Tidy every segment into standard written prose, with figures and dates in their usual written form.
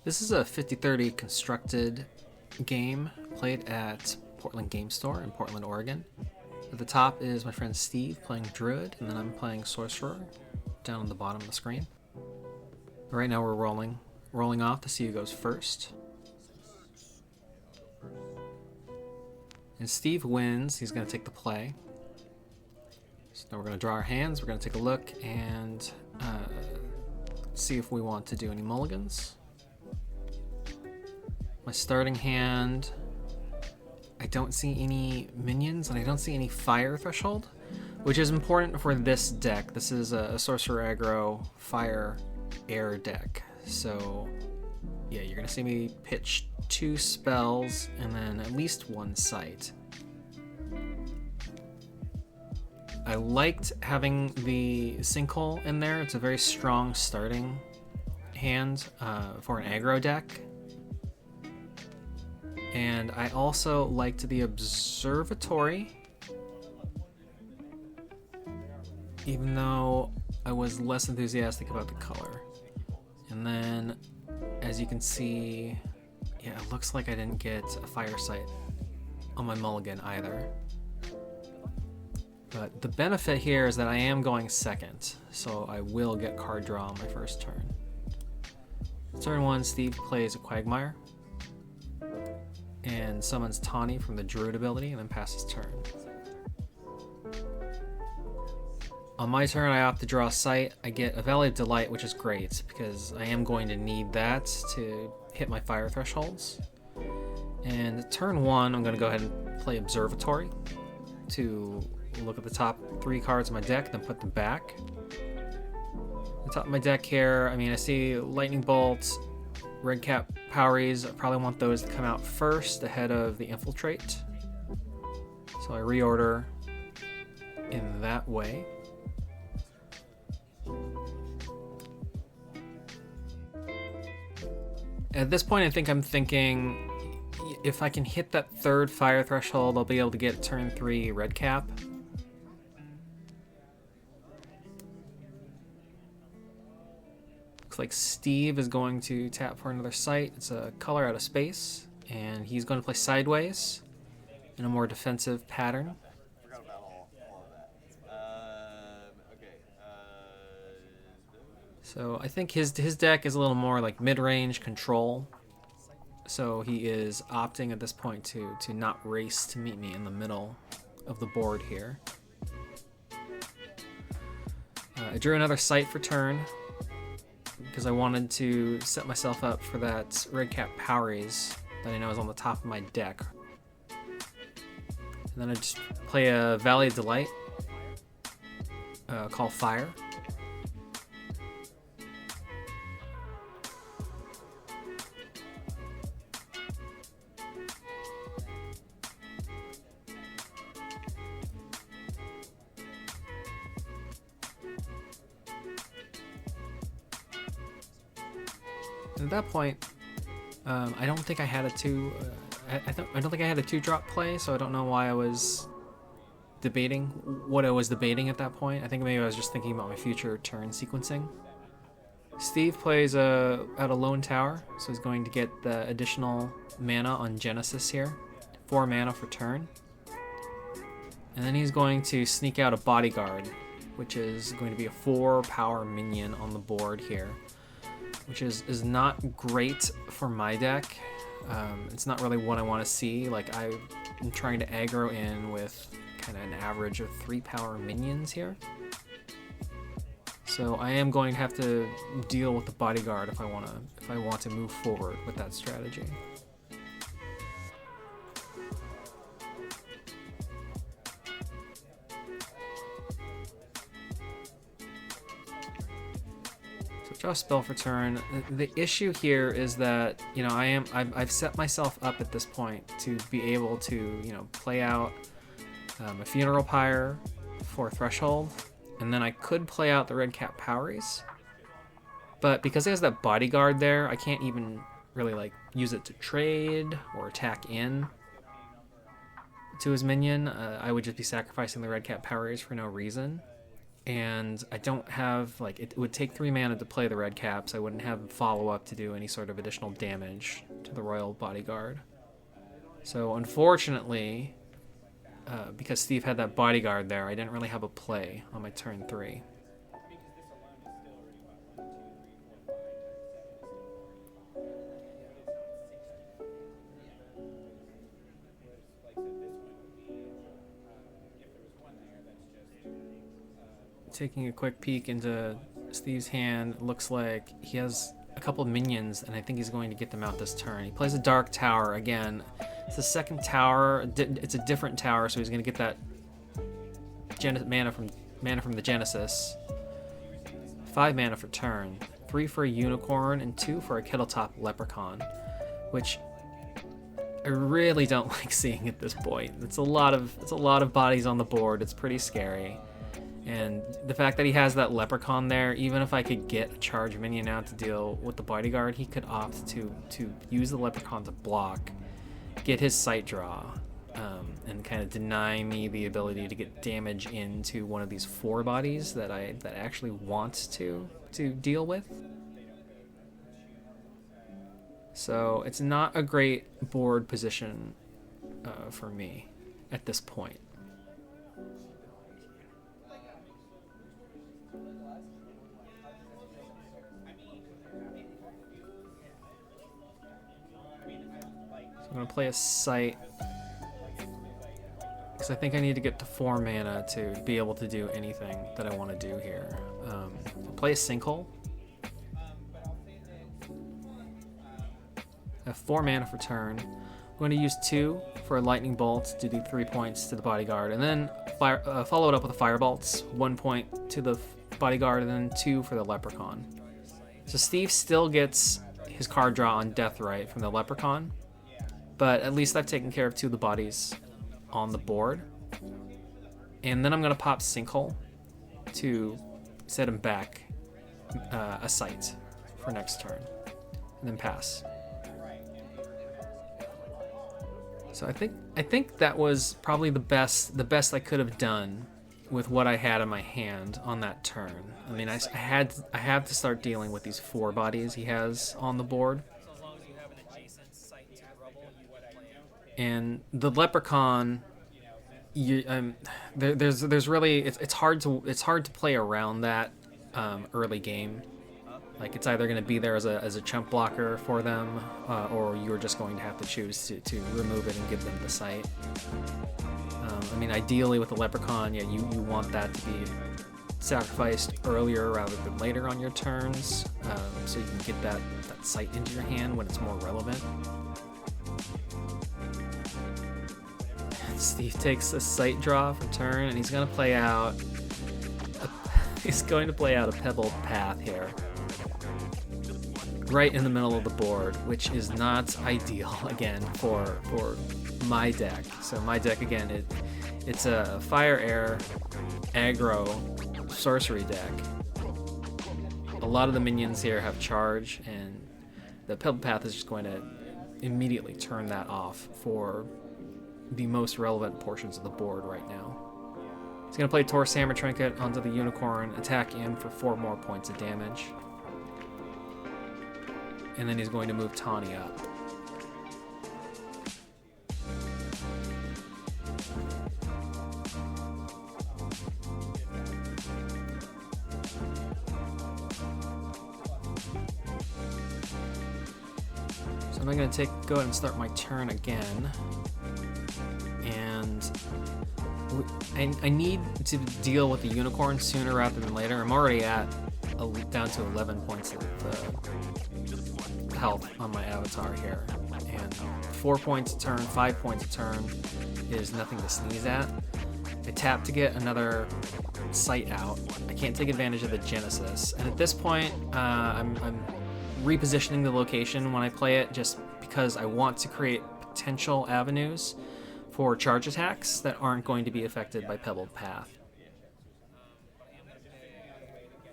This is a 50-30 constructed game played at Portland Game Store in Portland, Oregon. At the top is my friend Steve playing Druid, and then I'm playing Sorcerer down on the bottom of the screen. Right now we're rolling off to see who goes first. And Steve wins. He's going to take the play. So now we're going to draw our hands. We're going to take a look and see if we want to do any mulligans. My starting hand, I don't see any minions and I don't see any fire threshold, which is important for this deck. This is a Sorcerer aggro fire air deck. So yeah, you're gonna see me pitch 2 spells and then at least 1 sight. I liked having the sinkhole in there. It's a very strong starting hand for an aggro deck. And I also liked the observatory, even though I was less enthusiastic about the color. And then, as you can see, yeah, it looks like I didn't get a fire sight on my mulligan either. But the benefit here is that I am going second, so I will get card draw on my first turn. Turn 1, Steve plays a Quagmire and summons Tawny from the Druid ability and then passes turn. On my turn, I opt to draw a sight. I get a Valley of Delight, which is great because I am going to need that to hit my fire thresholds. And turn 1, I'm going to go ahead and play Observatory to look at the top 3 cards of my deck, then put them back. The top of my deck here, I mean, I see Lightning Bolt, Redcap Poweries. I probably want those to come out first ahead of the Infiltrate. So I reorder in that way. At this point, I think I'm thinking if I can hit that 3rd fire threshold, I'll be able to get turn 3 Redcap. Looks like Steve is going to tap for another sight. It's a color out of space, and he's going to play Sideways in a more defensive pattern. So I think his deck is a little more like mid-range control. So he is opting at this point to not race to meet me in the middle of the board here. I drew another sight for turn because I wanted to set myself up for that Redcap Poweries that I know is on the top of my deck. And then I just play a Valley of Delight, call Fire. At that point, I don't think I had a 2. I don't think I had a 2-drop play, so I don't know why I was debating what I was debating at that point. I think maybe I was just thinking about my future turn sequencing. Steve plays out a Lone Tower, so he's going to get the additional mana on Genesis here, 4 mana for turn, and then he's going to sneak out a Bodyguard, which is going to be a 4 power minion on the board here, which is not great for my deck. It's not really what I want to see. Like, I'm trying to aggro in with kind of an average of 3 power minions here. So I am going to have to deal with the Bodyguard if I want to move forward with that strategy. Draw a spell for turn. The issue here is that, you know, I've set myself up at this point to be able to, you know, play out a Funeral Pyre for Threshold, and then I could play out the Redcap Poweries. But because he has that Bodyguard there, I can't even really like use it to trade or attack in to his minion. I would just be sacrificing the Redcap Poweries for no reason. and I don't have, like, it would take 3 mana to play the red caps. I wouldn't have follow-up to do any sort of additional damage to the Royal Bodyguard. So unfortunately, because Steve had that Bodyguard there, I didn't really have a play on my turn 3. Taking a quick peek into Steve's hand, looks like he has a couple of minions, and I think he's going to get them out this turn. He plays a Dark Tower again. It's the second tower. It's a different tower, so he's going to get that mana from the Genesis. 5 mana for turn, 3 for a Unicorn, and 2 for a Kettletop Leprechaun, which I really don't like seeing at this point. It's a lot of bodies on the board. It's pretty scary. And the fact that he has that Leprechaun there, even if I could get a charge minion out to deal with the Bodyguard, he could opt to use the Leprechaun to block, get his sight draw, and kind of deny me the ability to get damage into one of these 4 bodies that I actually want to deal with. So it's not a great board position for me at this point. I'm going to play a Sight, because I think I need to get to 4 mana to be able to do anything that I want to do here. I'll play a Sinkhole. I have 4 mana for turn. I'm going to use 2 for a Lightning Bolt to do 3 points to the Bodyguard, and then follow it up with a Firebolts, 1 point to the Bodyguard, and then 2 for the Leprechaun. So Steve still gets his card draw on Deathrite from the Leprechaun, but at least I've taken care of 2 of the bodies on the board. And then I'm going to pop Sinkhole to set him back a Sight for next turn, and then pass. So I think that was probably the best I could have done with what I had in my hand on that turn. I mean, I have to start dealing with these 4 bodies he has on the board. And the Leprechaun, there's really it's hard to play around that early game. Like, it's either going to be there as a chump blocker for them, or you're just going to have to choose to remove it and give them the Sight. I mean, ideally with the Leprechaun, yeah, you want that to be sacrificed earlier rather than later on your turns, so you can get that Sight into your hand when it's more relevant. Steve takes a Sight draw for turn, and he's going to play out a Pebbled Path here, right in the middle of the board, which is not ideal again for my deck. So my deck, again, it's a Fire Air aggro sorcery deck. A lot of the minions here have charge, and the Pebbled Path is just going to immediately turn that off for the most relevant portions of the board right now. He's going to play Taurus Hammer Trinket onto the Unicorn, attack in for 4 more points of damage. And then he's going to move Tawny up. So I'm going to go ahead and start my turn again. And I need to deal with the Unicorn sooner rather than later. I'm already down to 11 points of health on my avatar here, and 4 points a turn, 5 points a turn is nothing to sneeze at. I tap to get another Sight out. I can't take advantage of the Genesis, and at this point I'm repositioning the location when I play it, just because I want to create potential avenues for charge attacks that aren't going to be affected by Pebbled Path.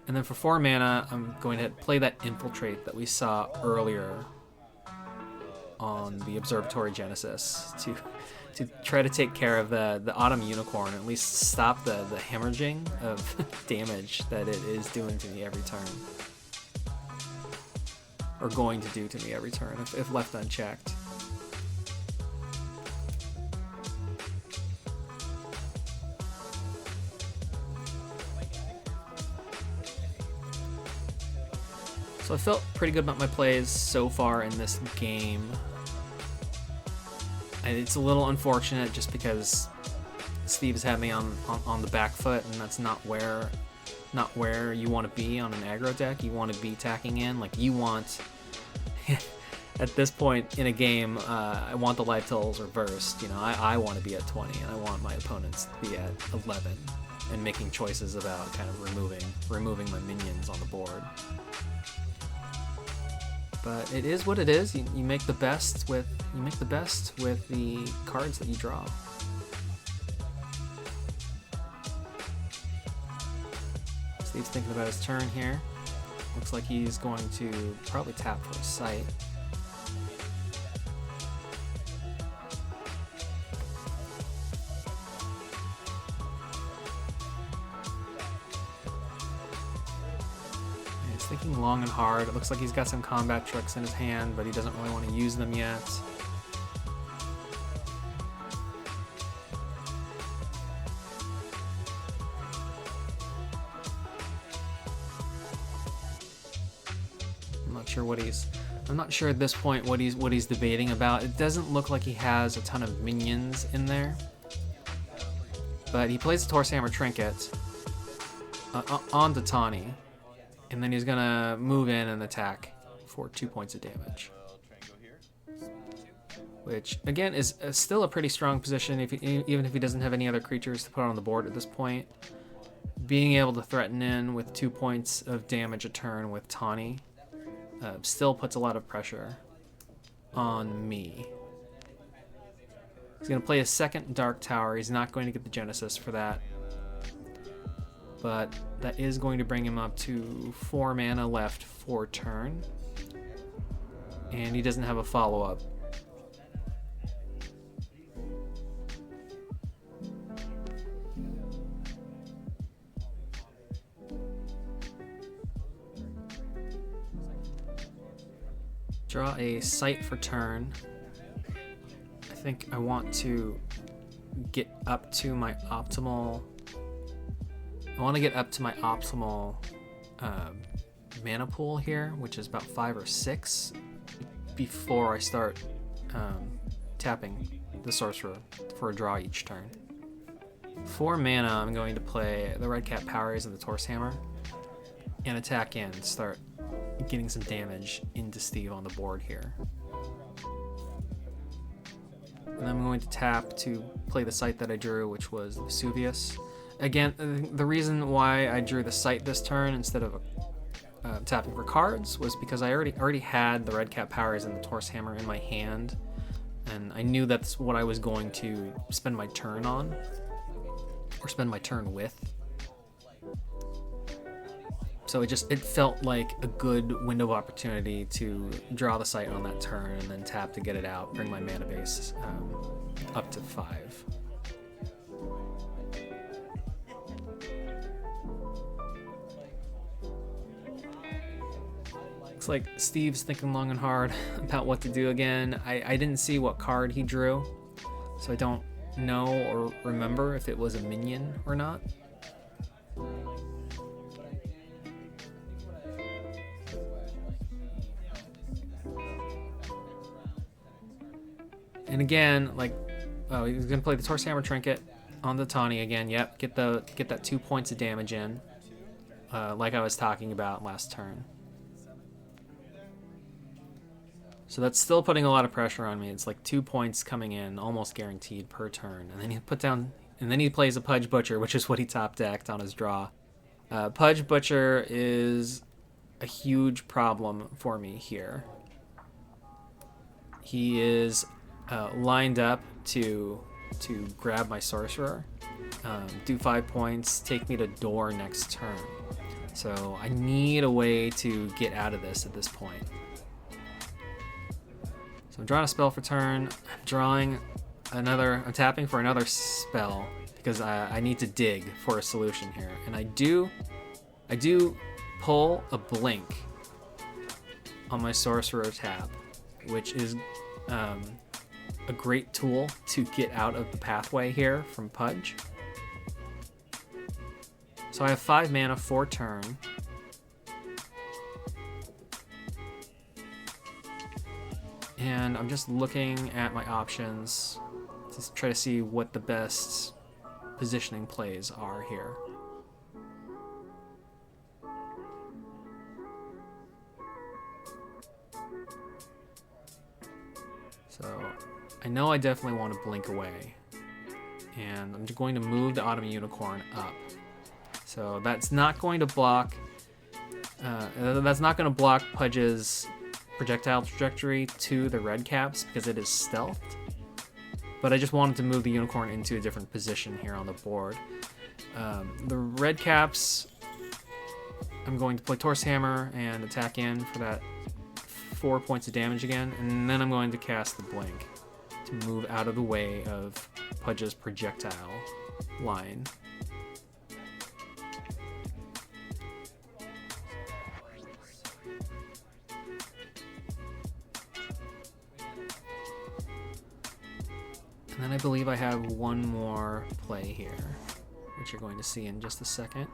And then for 4 mana, I'm going to play that Infiltrate that we saw earlier on the Observatory Genesis to try to take care of the Autumn Unicorn, at least stop the hemorrhaging of damage that it is doing to me every turn. Or going to do to me every turn if left unchecked. So I felt pretty good about my plays so far in this game. And it's a little unfortunate just because Steve has had me on the back foot, and that's not where you want to be on an aggro deck. You want to be tacking in, like you want. At this point in a game, I want the life totals reversed. You know, I want to be at 20, and I want my opponents to be at 11, and making choices about kind of removing my minions on the board. But it is what it is. You make the best with the cards that you draw. Steve's thinking about his turn here. Looks like he's going to probably tap for a sight. Thinking long and hard. It looks like he's got some combat tricks in his hand, but he doesn't really want to use them yet. I'm not sure at this point what he's debating about. It doesn't look like he has a ton of minions in there, but he plays the Torsammer Trinket onto Tawny. And then he's gonna move in and attack for 2 points of damage. Which, again, is still a pretty strong position, even if he doesn't have any other creatures to put on the board at this point. Being able to threaten in with 2 points of damage a turn with Tawny still puts a lot of pressure on me. He's gonna play a second Dark Tower. He's not going to get the Genesis for that. But that is going to bring him up to 4 mana left for turn. And he doesn't have a follow-up. Draw a sight for turn. I think I want to get up to my optimal... mana pool here, which is about 5 or 6, before I start tapping the Sorcerer for a draw each turn. 4 mana, I'm going to play the Red Cap Powers and the Torsammer, and attack in, start getting some damage into Steve on the board here. And I'm going to tap to play the site that I drew, which was Vesuvius. Again, the reason why I drew the sight this turn instead of tapping for cards was because I already had the Red Cap Powers and the Torsammer in my hand, and I knew that's what I was going to spend my turn on, or spend my turn with. So it felt like a good window of opportunity to draw the sight on that turn and then tap to get it out, bring my mana base up to 5. Looks like Steve's thinking long and hard about what to do again. I didn't see what card he drew, so I don't know or remember if it was a minion or not. And again, he's gonna play the Torsammer Trinket on the Tawny again. Yep, get that 2 points of damage in, like I was talking about last turn. So that's still putting a lot of pressure on me. It's like 2 points coming in, almost guaranteed per turn. And then he plays a Pudge Butcher, which is what he top decked on his draw. Pudge Butcher is a huge problem for me here. He is lined up to grab my Sorcerer, do 5 points, take me to door next turn. So I need a way to get out of this at this point. So I'm drawing a spell for turn. I'm drawing another. I'm tapping for another spell because I need to dig for a solution here, and I do pull a blink on my Sorcerer tab, which is a great tool to get out of the pathway here from Pudge. So I have 5 mana for turn. And I'm just looking at my options to try to see what the best positioning plays are here. So I know I definitely want to blink away, and I'm just going to move the Autumn Unicorn up. So that's not going to block. That's not going to block Pudge's projectile trajectory to the red caps because it is stealthed. But I just wanted to move the unicorn into a different position here on the board. The red caps, I'm going to play Torse Hammer and attack in for that 4 points of damage again, and then I'm going to cast the blink to move out of the way of Pudge's projectile line. And then I believe I have one more play here, which you're going to see in just a second.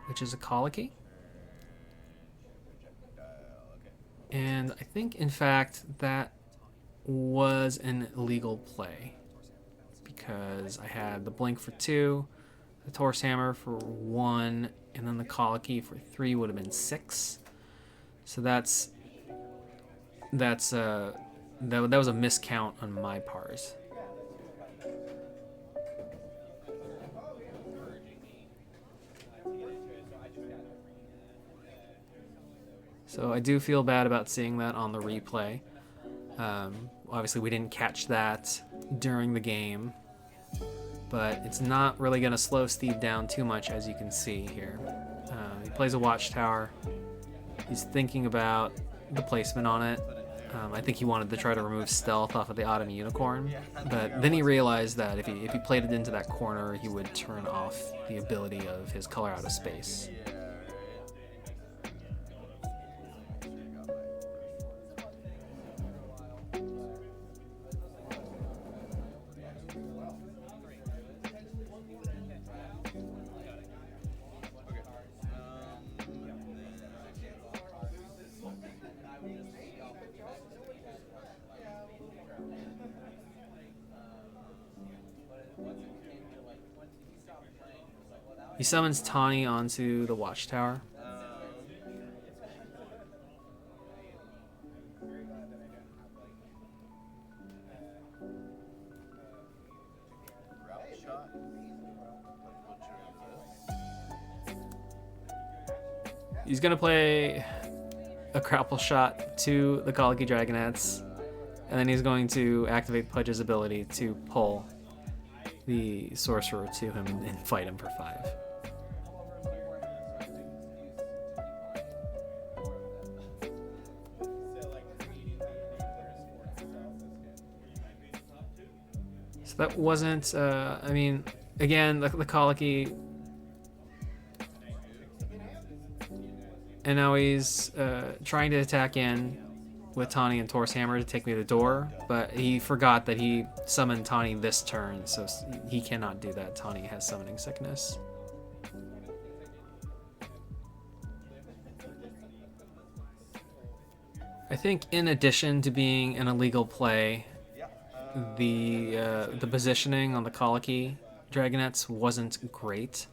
Which is a Colicky. And I think, in fact, that was an illegal play because I had the blink for 2, the Torse Hammer for 1, and then the Colicky for 3 would have been 6. So that was a miscount on my part. So I do feel bad about seeing that on the replay. Obviously we didn't catch that during the game, but it's not really going to slow Steve down too much, as you can see here. He plays a Watchtower. He's thinking about the placement on it. I think he wanted to try to remove stealth off of the Autumn Unicorn, but then he realized that if he played it into that corner, he would turn off the ability of his color out of space. He summons Tawny onto the Watchtower. He's going to play a Grapple Shot to the Colicky Dragonettes, and then he's going to activate Pudge's ability to pull the Sorcerer to him and fight him for 5. So that wasn't, I mean, again, the Colicky, and now he's trying to attack in with Tawny and Torse Hammer to take me to the door, but he forgot that he summoned Tawny this turn, so he cannot do that. Tawny has summoning sickness. I think in addition to being an illegal play, the positioning on the Colicky Dragonettes wasn't great.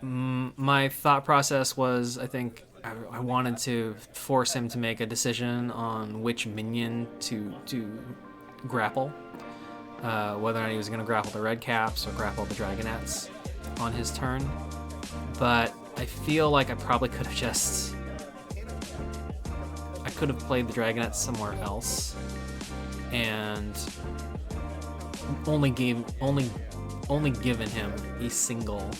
My thought process was, I think I wanted to force him to make a decision on which minion to grapple, whether or not he was going to grapple the red caps or grapple the Dragonettes on his turn. But I feel like I probably could have just, I could have played the Dragonettes somewhere else and only only given him a single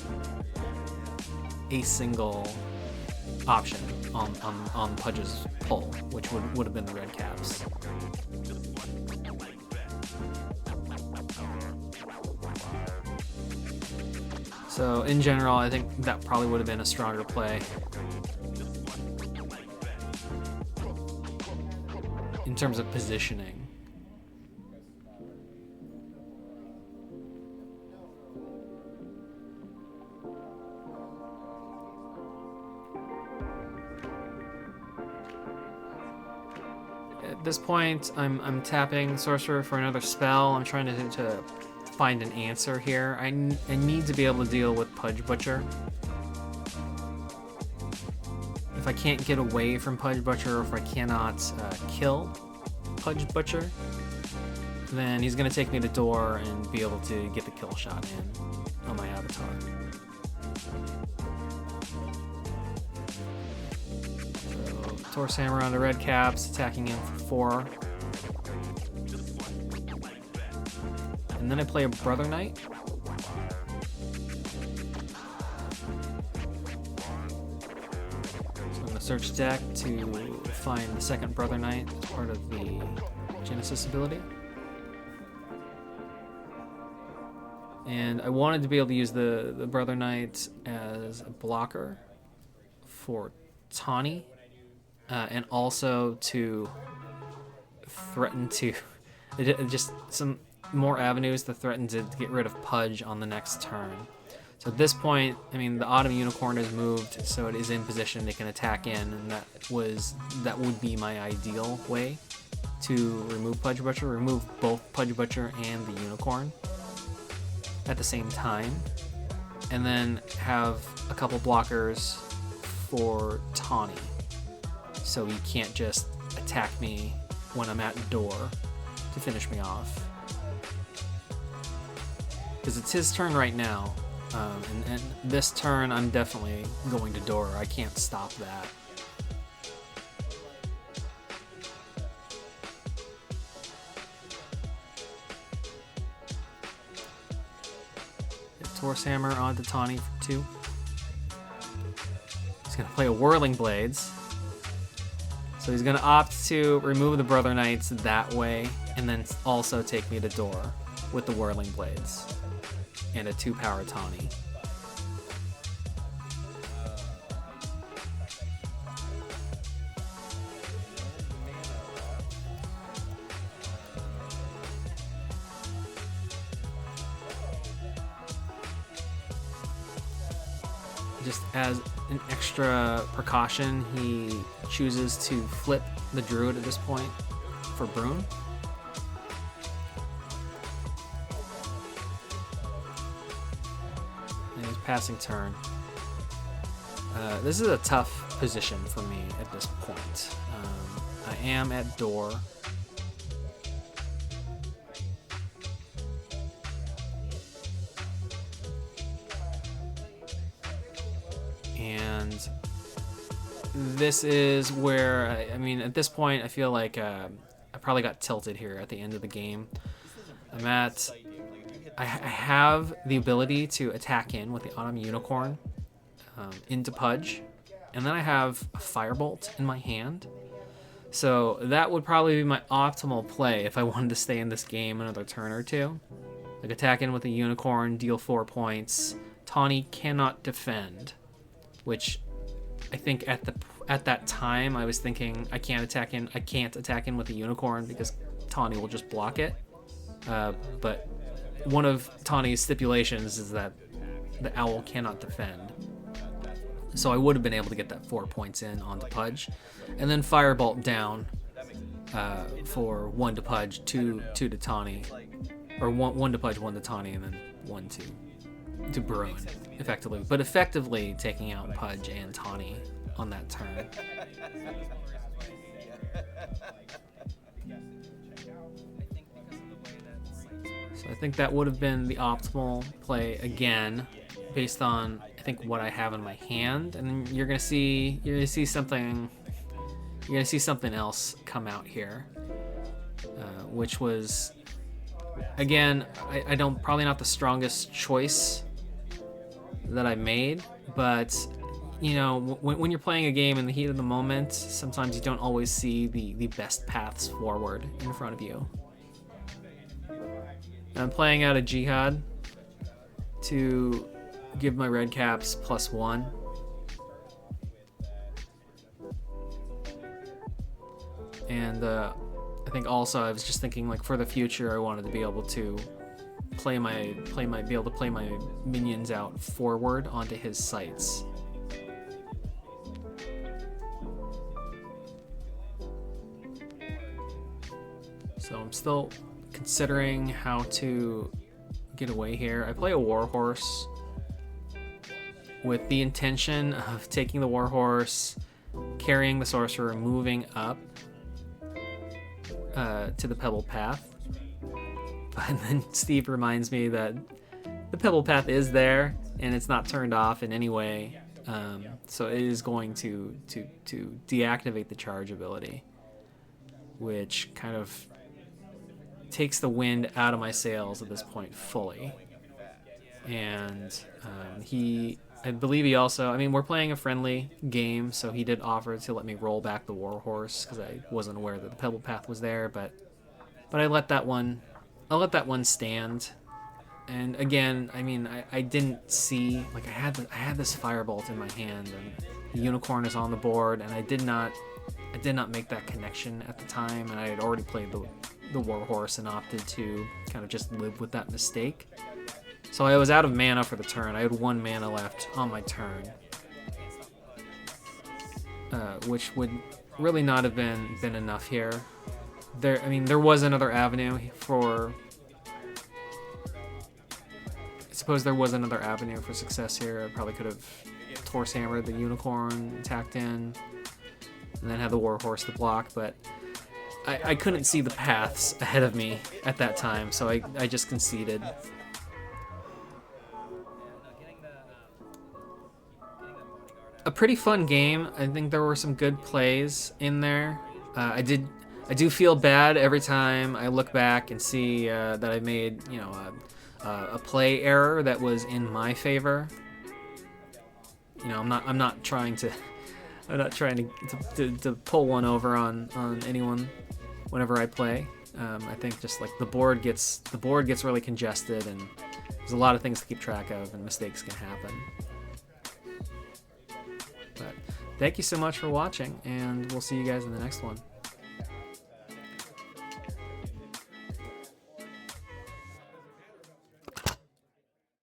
option on Pudge's pull, which would have been the red caps. So in general, I think that probably would have been a stronger play. In terms of positioning. At this point, I'm tapping Sorcerer for another spell. I'm trying to find an answer here. I need to be able to deal with Pudge Butcher. If I can't get away from Pudge Butcher, or if I cannot kill Pudge Butcher, then he's going to take me to door and be able to get the kill shot in on my avatar. So, Torse Hammer on the red caps, attacking him for 4. And then I play a Brother Knight. Search deck to find the second Brother Knight as part of the Genesis ability. And I wanted to be able to use the Brother Knight as a blocker for Tawny, and also to threaten to just some more avenues to threaten to get rid of Pudge on the next turn. So at this point, I mean, the Autumn Unicorn has moved, so it is in position. They can attack in, and that would be my ideal way to remove Pudge Butcher, remove both Pudge Butcher and the Unicorn at the same time, and then have a couple blockers for Tawny, so he can't just attack me when I'm at door to finish me off. Because it's his turn right now. And this turn, I'm definitely going to door. I can't stop that. Torse Hammer onto Tawny for 2. He's going to play a Whirling Blades. So he's going to opt to remove the Brother Knights that way, and then also take me to door with the Whirling Blades and a 2-power Tawny. Just as an extra precaution, he chooses to flip the Druid at this point for Brune. And his passing turn. This is a tough position for me at this point. I am at door. And this is where, I mean, at this point, I feel like I probably got tilted here at the end of the game. I have the ability to attack in with the Autumn Unicorn into Pudge, and then I have a Firebolt in my hand. So that would probably be my optimal play if I wanted to stay in this game another turn or two. Like attack in with a Unicorn, deal 4 points. Tawny cannot defend, which I think at that time I was thinking I can't attack in with a Unicorn because Tawny will just block it. But one of Tawny's stipulations is that the Owl cannot defend. So I would have been able to get that 4 points in onto Pudge, and then Firebolt down for 1 to Pudge, 2 to Tawny, or 1 to Pudge, 1 to Tawny, and then 1 to Brune, effectively. But effectively taking out Pudge and Tawny on that turn. So I think that would have been the optimal play again, based on I think what I have in my hand, and then you're gonna see something else come out here, which was again, I don't, probably not the strongest choice that I made, but you know, when you're playing a game in the heat of the moment, sometimes you don't always see the best paths forward in front of you. I'm playing out a Jihad to give my red caps +1. And I think also I was just thinking, like, for the future, I wanted to be able to play my minions out forward onto his sites. So I'm still considering how to get away here. I play a Warhorse with the intention of taking the Warhorse, carrying the Sorcerer, moving up to the Pebble Path. But then Steve reminds me that the Pebble Path is there and it's not turned off in any way. So it is going to deactivate the charge ability, which kind of takes the wind out of my sails at this point fully. And I believe he also, I mean, we're playing a friendly game, so he did offer to let me roll back the Warhorse because I wasn't aware that the Pebble Path was there, but I let that one stand. And again, I mean, I didn't see, like, I had this Firebolt in my hand and the Unicorn is on the board, and I did not make that connection at the time, and I had already played the Warhorse and opted to kind of just live with that mistake. So I was out of mana for the turn. I had 1 mana left on my turn, which would really not have been enough here. There was another avenue for. I suppose there was another avenue for success here. I probably could have Torse Hammered the Unicorn, attacked in, and then had the Warhorse to block, but I couldn't see the paths ahead of me at that time, so I just conceded. A pretty fun game. I think there were some good plays in there. I do feel bad every time I look back and see that I made, you know, a play error that was in my favor. You know, I'm not trying to pull one over on anyone whenever I play. I think just like the board gets really congested, and there's a lot of things to keep track of, and mistakes can happen. But thank you so much for watching, and we'll see you guys in the next one.